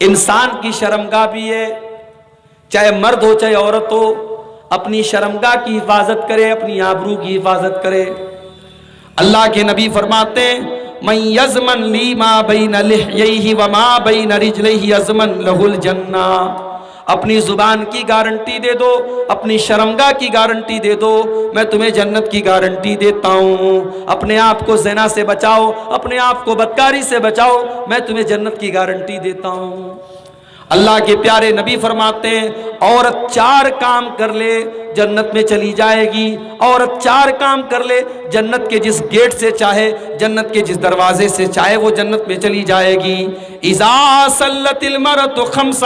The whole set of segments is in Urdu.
انسان کی شرمگاہ بھی ہے، چاہے مرد ہو چاہے عورت ہو، اپنی شرمگاہ کی حفاظت کرے، اپنی آبرو کی حفاظت کرے۔ اللہ کے نبی فرماتے ہیں من یضمن لی ما بین لحییہ وما بین رجلیہ یضمن لہ الجنہ۔ اپنی زبان کی گارنٹی دے دو، اپنی شرمگاہ کی گارنٹی دے دو، میں تمہیں جنت کی گارنٹی دیتا ہوں۔ اپنے آپ کو زنا سے بچاؤ، اپنے آپ کو بدکاری سے بچاؤ، میں تمہیں جنت کی گارنٹی دیتا ہوں۔ اللہ کے پیارے نبی فرماتے ہیں عورت 4 کام کر لے جنت میں چلی جائے گی، عورت 4 کام کر لے جنت کے جس گیٹ سے چاہے، جنت کے جس دروازے سے چاہے وہ جنت میں چلی جائے گی۔ اذا صلت المرأۃ 5،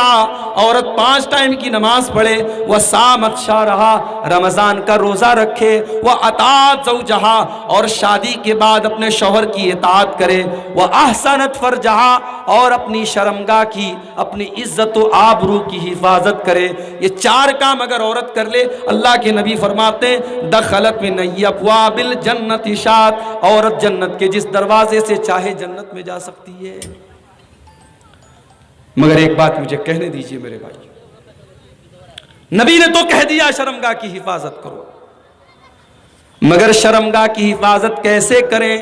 عورت 5 ٹائم کی نماز پڑھے، وصامت شہرہا، رمضان کا روزہ رکھے، واطاعت زوجہا، اور شادی کے بعد اپنے شوہر کی اطاعت کرے، واحسنت فرجہا، اور اپنی شرمگاہ کی، اپنی عزت و آبرو کی حفاظت کرے۔ یہ 4 کام اگر عورت کر لے، اللہ کے نبی فرماتے ہیں دخلت من ابواب الجنت شات، عورت جنت کے جس دروازے سے چاہے جنت میں جا سکتی ہے۔ مگر ایک بات مجھے کہنے دیجئے میرے بھائی، نبی نے تو کہہ دیا شرمگاہ کی حفاظت کرو، مگر شرمگاہ کی حفاظت کیسے کریں؟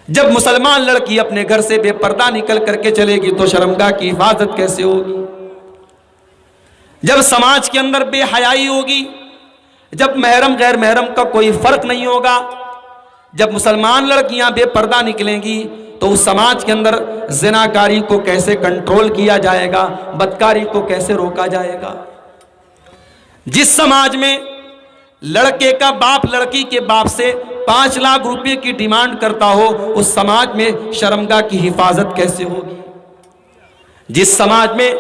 جب مسلمان لڑکی اپنے گھر سے بے پردہ نکل کر کے چلے گی تو شرمگاہ کی حفاظت کیسے ہوگی؟ جب سماج کے اندر بے حیائی ہوگی، جب محرم غیر محرم کا کوئی فرق نہیں ہوگا، جب مسلمان لڑکیاں بے پردہ نکلیں گی تو اس سماج کے اندر زناکاری کو کیسے کنٹرول کیا جائے گا، بدکاری کو کیسے روکا جائے گا؟ جس سماج میں لڑکے کا باپ لڑکی کے باپ سے 5 لاکھ روپے کی ڈیمانڈ کرتا ہو، اس سماج میں شرمگاہ کی حفاظت کیسے ہوگی؟ جس سماج میں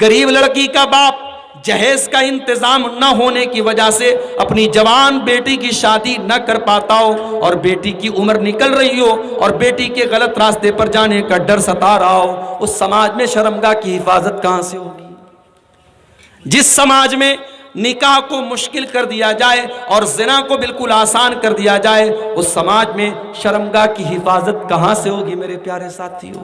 غریب لڑکی کا باپ جہیز کا انتظام نہ ہونے کی وجہ سے اپنی جوان بیٹی کی شادی نہ کر پاتا ہو، اور بیٹی کی عمر نکل رہی ہو اور بیٹی کے غلط راستے پر جانے کا ڈر ستا رہا ہو، اس سماج میں شرمگاہ کی حفاظت کہاں سے ہوگی؟ جس سماج میں نکاح کو مشکل کر دیا جائے اور زنا کو بالکل آسان کر دیا جائے، اس سماج میں شرمگاہ کی حفاظت کہاں سے ہوگی میرے پیارے ساتھیوں؟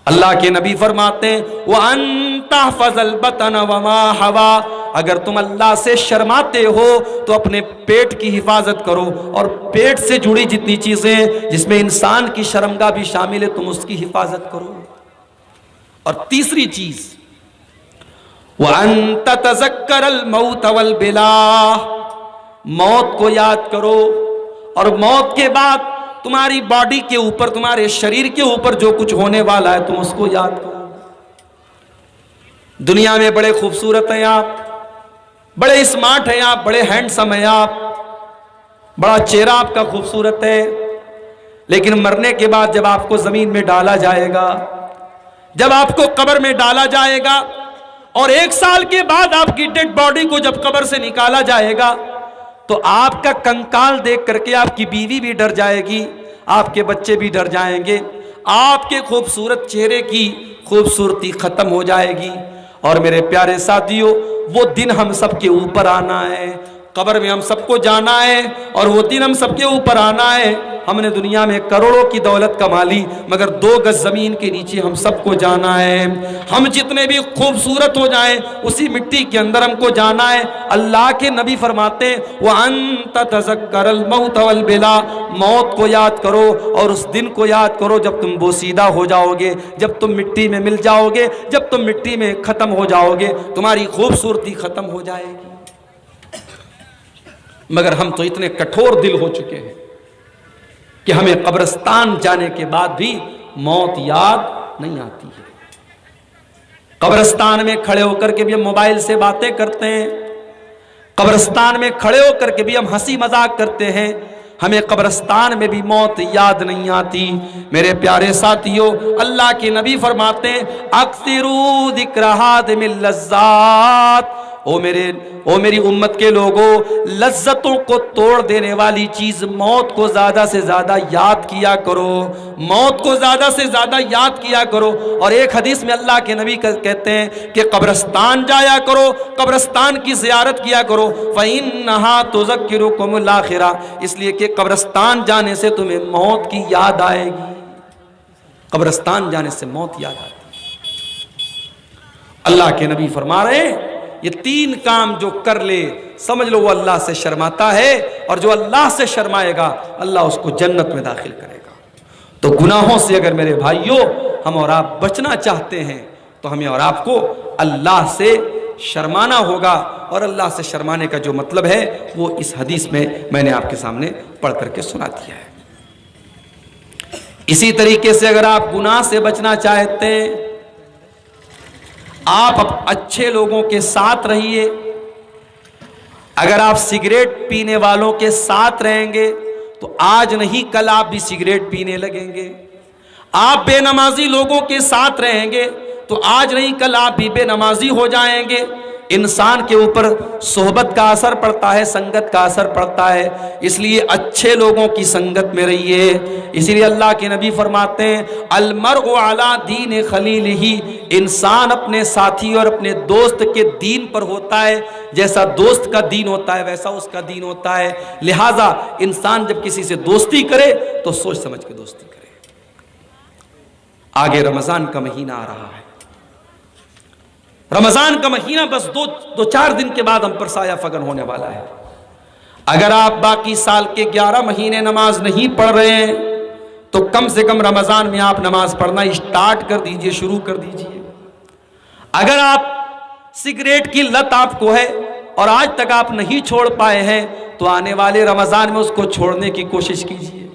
اللہ کے نبی فرماتے ہیں وَأَن تَحْفَظَ الْبَطَنَ وَمَا حَوَا، اگر تم اللہ سے شرماتے ہو تو اپنے پیٹ کی حفاظت کرو، اور پیٹ سے جڑی جتنی چیزیں جس میں انسان کی شرمگاہ بھی شامل ہے تم اس کی حفاظت کرو۔ اور تیسری چیز وَأَن تَتَذَكَّرَ الْمَوْتَ وَالْبِلَاءَ، موت کو یاد کرو، اور موت کے بعد تمہاری باڈی کے اوپر، تمہارے شریر کے اوپر جو کچھ ہونے والا ہے تم اس کو یاد کرو۔ دنیا میں بڑے خوبصورت ہیں آپ، بڑے اسمارٹ ہیں آپ، بڑے ہینڈسم ہیں آپ، بڑا چہرہ آپ کا خوبصورت ہے، لیکن مرنے کے بعد جب آپ کو زمین میں ڈالا جائے گا، جب آپ کو قبر میں ڈالا جائے گا، اور 1 سال کے بعد آپ کی ڈیڈ باڈی کو جب قبر سے نکالا جائے گا تو آپ کا کنکال دیکھ کر کے آپ کی بیوی بھی ڈر جائے گی، آپ کے بچے بھی ڈر جائیں گے، آپ کے خوبصورت چہرے کی خوبصورتی ختم ہو جائے گی۔ اور میرے پیارے ساتھیوں، وہ دن ہم سب کے اوپر آنا ہے، قبر میں ہم سب کو جانا ہے، اور وہ دن ہم سب کے اوپر آنا ہے۔ ہم نے دنیا میں کروڑوں کی دولت کما لی، مگر 2 گز زمین کے نیچے ہم سب کو جانا ہے۔ ہم جتنے بھی خوبصورت ہو جائیں اسی مٹی کے اندر ہم کو جانا ہے۔ اللہ کے نبی فرماتے ہیں وَأَن تَتَذَكَّرَ الْمَوْتَ وَالْبِلَاءَ، موت کو یاد کرو اور اس دن کو یاد کرو جب تم بوسیدہ ہو جاؤ گے، جب تم مٹی میں مل جاؤ گے، جب تم مٹی میں ختم ہو جاؤ گے، تمہاری خوبصورتی ختم ہو جائے گی۔ مگر ہم تو اتنے کٹھور دل ہو چکے ہیں کہ ہمیں قبرستان جانے کے بعد بھی موت یاد نہیں آتی ہے۔ قبرستان میں کھڑے ہو کر کے بھی ہم موبائل سے باتیں کرتے ہیں، قبرستان میں کھڑے ہو کر کے بھی ہم ہنسی مذاق کرتے ہیں، ہمیں قبرستان میں بھی موت یاد نہیں آتی۔ میرے پیارے ساتھیوں، اللہ کے نبی فرماتے ہیں اکثروا ذکر ہادم اللذات، او میری امت کے لوگوں، لذتوں کو توڑ دینے والی چیز موت کو زیادہ سے زیادہ یاد کیا کرو، موت کو زیادہ سے زیادہ یاد کیا کرو۔ اور ایک حدیث میں اللہ کے نبی کہتے ہیں کہ قبرستان جایا کرو، قبرستان کی زیارت کیا کرو، فَإِنَّهَا تُذَكِّرُكُمُ الْآخِرَةَ، اس لیے کہ قبرستان جانے سے تمہیں موت کی یاد آئے گی، قبرستان جانے سے موت یاد آتی ہے۔ اللہ کے نبی فرما رہے ہیں یہ 3 کام جو کر لے سمجھ لو وہ اللہ سے شرماتا ہے، اور جو اللہ سے شرمائے گا اللہ اس کو جنت میں داخل کرے گا۔ تو گناہوں سے اگر میرے بھائیوں ہم اور آپ بچنا چاہتے ہیں تو ہمیں اور آپ کو اللہ سے شرمانا ہوگا، اور اللہ سے شرمانے کا جو مطلب ہے وہ اس حدیث میں نے آپ کے سامنے پڑھ کر کے سنا دیا ہے۔ اسی طریقے سے اگر آپ گناہ سے بچنا چاہتے ہیں، آپ اچھے لوگوں کے ساتھ رہیے۔ اگر آپ سگریٹ پینے والوں کے ساتھ رہیں گے تو آج نہیں کل آپ بھی سگریٹ پینے لگیں گے۔ آپ بے نمازی لوگوں کے ساتھ رہیں گے تو آج نہیں کل آپ بھی بے نمازی ہو جائیں گے۔ انسان کے اوپر صحبت کا اثر پڑتا ہے، سنگت کا اثر پڑتا ہے، اس لیے اچھے لوگوں کی سنگت میں رہیے۔ اسی لیے اللہ کے نبی فرماتے ہیں المرء علی دین خلیلہ، انسان اپنے ساتھی اور اپنے دوست کے دین پر ہوتا ہے، جیسا دوست کا دین ہوتا ہے ویسا اس کا دین ہوتا ہے۔ لہٰذا انسان جب کسی سے دوستی کرے تو سوچ سمجھ کے دوستی کرے۔ آگے رمضان کا مہینہ آ رہا ہے، رمضان کا مہینہ بس دو چار دن کے بعد ہم پر سایہ فگن ہونے والا ہے۔ اگر آپ باقی سال کے 11 مہینے نماز نہیں پڑھ رہے ہیں تو کم سے کم رمضان میں آپ نماز پڑھنا اسٹارٹ کر دیجئے، شروع کر دیجئے۔ اگر آپ سگریٹ کی لت آپ کو ہے اور آج تک آپ نہیں چھوڑ پائے ہیں تو آنے والے رمضان میں اس کو چھوڑنے کی کوشش کیجئے۔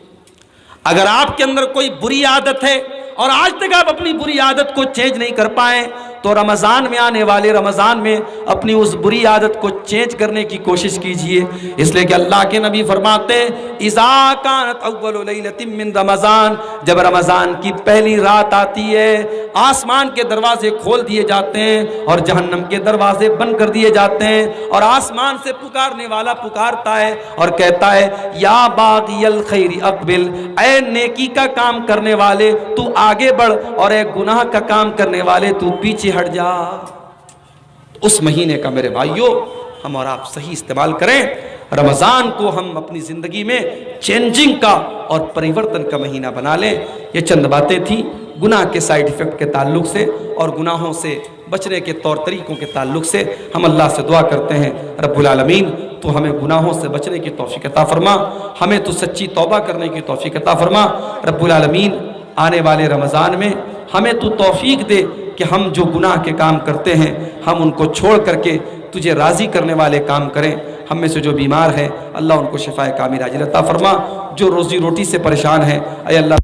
اگر آپ کے اندر کوئی بری عادت ہے اور آج تک آپ اپنی بری عادت کو چینج نہیں کر پائے تو رمضان میں آنے والے رمضان میں اپنی اس بری عادت کو چینج کرنے کی کوشش کیجئے، اس لیے کہ اللہ کے نبی فرماتے ہیں اذا کانت اول لیلۃ من رمضان، جب رمضان کی پہلی رات آتی ہے آسمان کے دروازے کھول دیے جاتے ہیں اور جہنم کے دروازے بند کر دیے جاتے ہیں، اور آسمان سے پکارنے والا پکارتا ہے اور کہتا ہے یا باغی الخیر اقبل، اے نیکی کا کام کرنے والے تو آگے بڑھ، اور اے گناہ کا کام کرنے والے تو پیچھے ہٹ جا۔ اس مہینے کا میرے بھائیوں ہم اور آپ صحیح استعمال کریں، رمضان کو ہم اپنی زندگی میں چینجنگ کا اور پریورتن کا مہینہ بنا لیں۔ یہ چند باتیں تھیں گناہ کے سائیڈ ایفیکٹ کے تعلق سے اور گناہوں سے بچنے کے طور طریقوں کے تعلق سے۔ ہم اللہ سے دعا کرتے ہیں رب العالمین تو ہمیں گناہوں سے بچنے کی توفیق عطا فرما، ہمیں تو سچی توبہ کرنے کی توفیق عطا فرما۔ رب العالمین آنے والے رمضان میں ہمیں تو توفیق دے کہ ہم جو گناہ کے کام کرتے ہیں ہم ان کو چھوڑ کر کے تجھے راضی کرنے والے کام کریں۔ ہم میں سے جو بیمار ہیں اللہ ان کو شفائے کامل عاجل عطا فرما، جو روزی روٹی سے پریشان ہیں اے اللہ